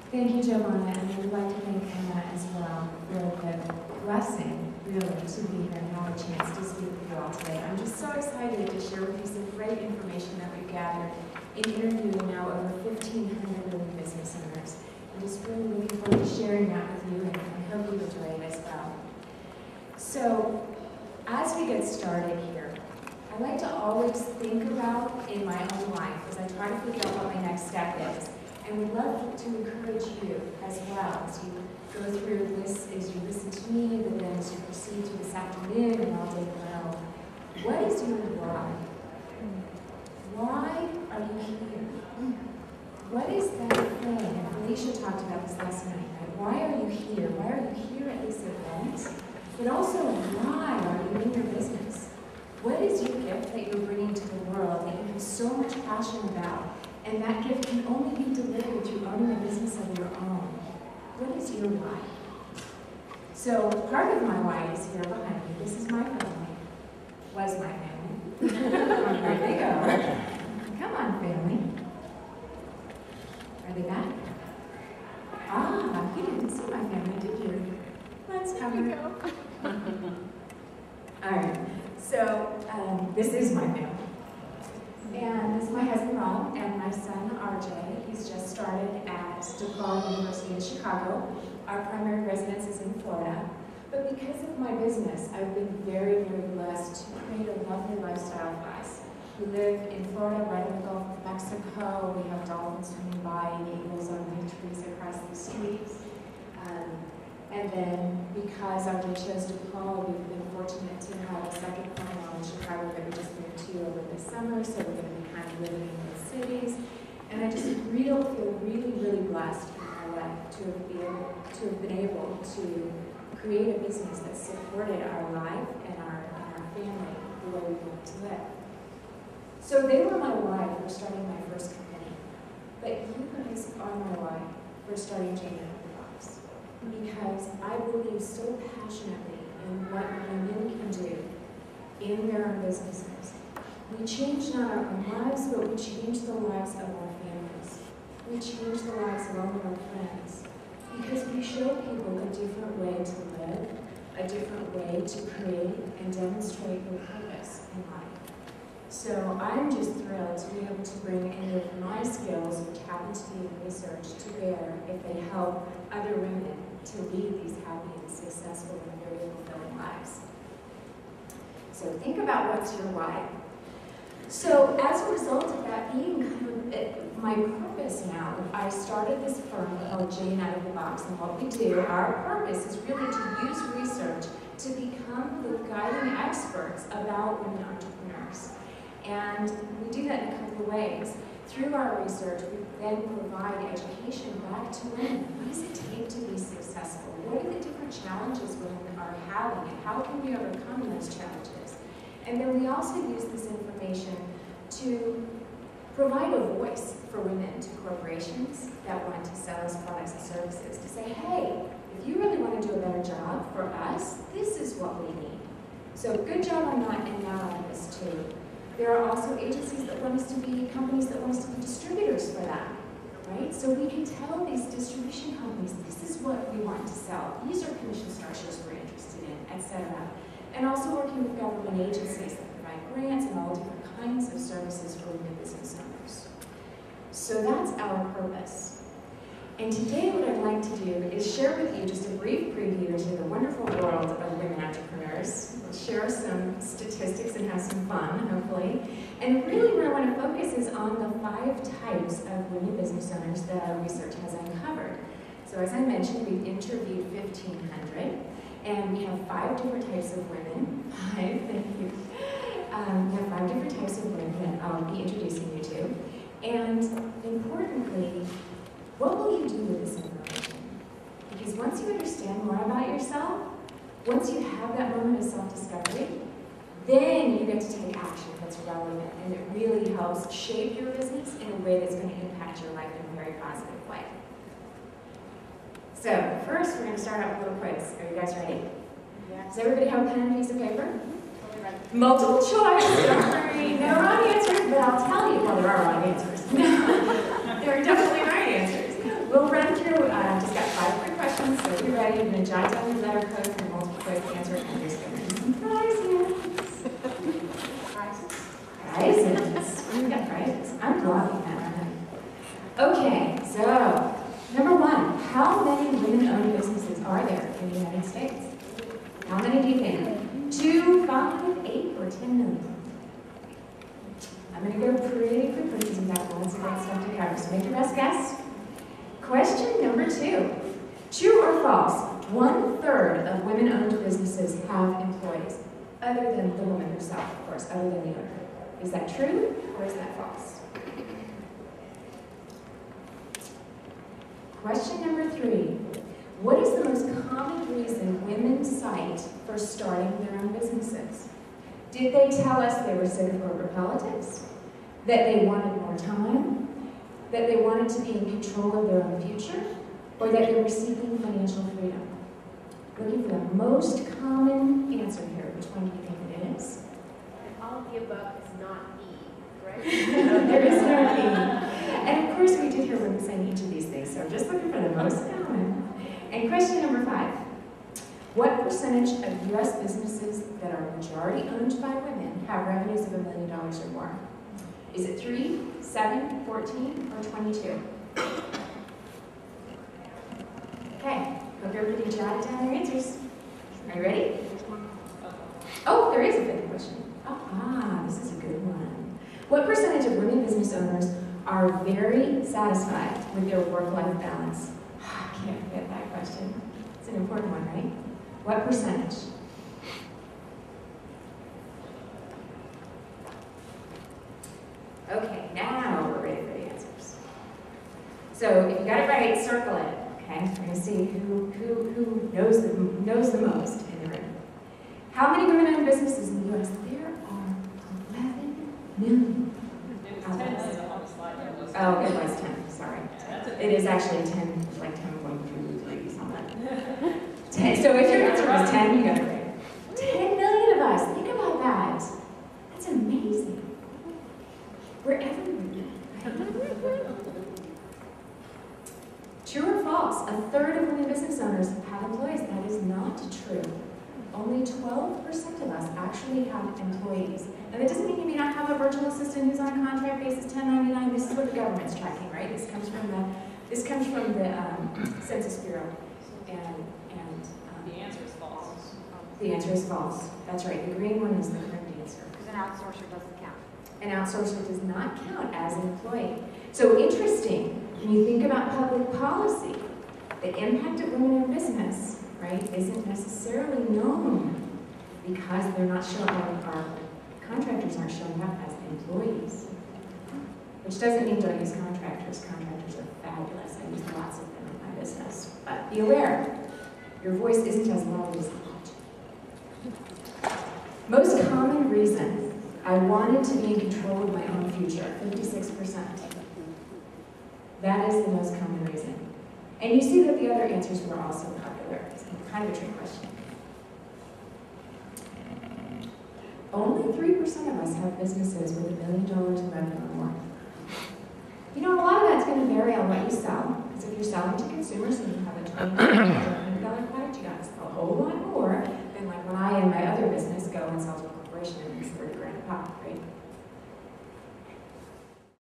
Thank you, Giovanna, and I would like to thank Emma as well for the blessing, really, to be here and have a chance to speak with you all today. I'm just so excited to share with you some great information that we've gathered in interviewing now over 1,500 women business owners. I'm just really looking forward to sharing that with you, and I hope you enjoy it as well. So, as we get started here, I like to always think about in my own life as I try to figure out what my next step is. And we'd love to encourage you as well as you go through this, as you listen to me, but then as you proceed through this afternoon and all day tomorrow. What is your why? Why are you here? What is that thing? And Felicia talked about this last night, right? Why are you here? Why are you here at this event? But also, why are you in your business? What is your gift that you're bringing to the world that you have so much passion about? And that gift can only be delivered through owning a business of your own. What is your why? So part of my why is here behind me. This is my family. Was my family. There they go. Come on, family. Are they back? Ah, you didn't see my family, did you? Let's cover it. All right. So this is my family. And this is my husband, Rob, and my son, RJ. He's just started at DePaul University in Chicago. Our primary residence is in Florida. But because of my business, I've been very, very blessed to create a lovely lifestyle for us. We live in Florida, right in the Gulf of Mexico. We have dolphins swimming by and eagles on big trees across the streets. And then, because RJ chose DePaul, we've been fortunate to have a second home in Chicago that we just moved to over the summer, so we're going to be kind of living in the cities. And I just feel really, really blessed in my life to have been able to create a business that supported our life and our family the way we want to live. So they were my why for starting my first company. But you guys are my why for starting Jane Out of the Box. Because I believe so passionately in what women can do in their own businesses. We change not our own lives, but we change the lives of our families. We change the lives of all of our friends. Because we show people a different way to live, a different way to create and demonstrate their purpose in life. So I'm just thrilled to be able to bring any of my skills, which happen to be in research, to bear if they help other women to lead these happy and successful and very fulfilling lives. So think about what's your why. So as a result of that being kind of my purpose now, I started this firm called Jane Out of the Box, and what we do, our purpose is really to use research to become the guiding experts about women entrepreneurs. And we do that in a couple of ways. Through our research, we then provide education back to women. What does it take to be successful? What are the different challenges women are having, and how can we overcome those challenges? And then we also use this information to provide a voice for women to corporations that want to sell us products and services, to say, hey, if you really want to do a better job for us, this is what we need. So good job on that, and now on this too. There are also agencies that want us to be, companies that want us to be distributors for that, right? So we can tell these distribution companies, this is what we want to sell. These are commission structures we're interested in, etc. And also working with government agencies that provide grants and all different kinds of services for women business owners. So that's our purpose. And today what I'd like to do is share with you just a brief preview into the wonderful world of women entrepreneurs. We'll share some statistics and have some fun, hopefully. And really where I want to focus is on the 5 types of women business owners that our research has uncovered. So as I mentioned, we've interviewed 1,500, and we have 5 different types of women. 5, thank you. We have 5 different types of women that I'll be introducing you to. And importantly, what will you do with this information? Because once you understand more about yourself, once you have that moment of self-discovery, then you get to take action that's relevant, and it really helps shape your business in a way that's going to impact your life in a very positive way. So first, we're going to start out with a little quiz. Are you guys ready? Yeah. Does everybody have a pen and piece of paper? Mm-hmm. Multiple choice, don't worry. No wrong answers, but I'll tell you. Well, there are wrong answers. No, there are definitely right answers. We'll run through prizes. We got prizes. I'm blocking that right. Okay, so number one, how many women-owned businesses are there in the United States? How many do you think? 2, 5, 8, or 10 million? I'm going to go pretty quickly because we've got lots of great stuff to cover. So make your best guess. Question number 2. True or false? 1/3 of women-owned businesses have employees, other than the woman herself, of course, other than the owner. Is that true or is that false? Question number 3. What is the most common reason women cite for starting their own businesses? Did they tell us they were sick of corporate politics? That they wanted more time? That they wanted to be in control of their own future? Or that they were seeking financial freedom? Looking for the most common answer here. Which one do you think it is? All of the above is not E, correct? There is no E. And of course we did hear women saying each of these things, so just looking for the most common. And question number 5. What percentage of U.S. businesses that are majority owned by women have revenues of $1 million or more? Is it 3, 7, 14, or 22? Okay, hope everybody jotted down their answers. Are you ready? Oh, there is a 5th question. This is a good one. What percentage of women business owners are very satisfied with their work-life balance? I can't forget that question. It's an important one, right? What percentage? Okay, now we're ready for the answers. So if you got it right, circle it. Okay, we're going to see who knows the most in the room. How many women-owned businesses in the U.S.? There are 11 million. It was 10 million on the slide. Oh, it was 10. Sorry. It is actually 10, like 10.23 something. 10. So if your answer was 10, you got it right. 10 million of us. Think about that. That's amazing. We're everywhere. True or false? 1/3 of women business owners have employees. That is not true. Only 12% of us actually have employees. And that doesn't mean you may not have a virtual assistant who's on a contract basis, 1099. This is what the government's tracking, right? This comes from the Census Bureau. And The answer is false. the answer is false. That's right. The green one is the correct answer. Because an outsourcer doesn't count. An outsourcer does not count as an employee. So interesting. When you think about public policy, the impact of women in business, right, isn't necessarily known because they're not showing up, our contractors aren't showing up as employees. Which doesn't mean don't use contractors. Contractors are fabulous. I use lots of them in my business. But be aware, your voice isn't as loud as thought. Most common reason I wanted to be in control of my own future, 56%. That is the most common reason. And you see that the other answers were also popular. It's kind of a trick question. Only 3% of us have businesses with $1 million in revenue or more. You know, a lot of that's going to vary on what you sell. Because if you're selling to consumers and you have a $20 product, you got to sell a whole lot more than like when I and my other business go and sell to a corporation and it's 30 grand a pop, right?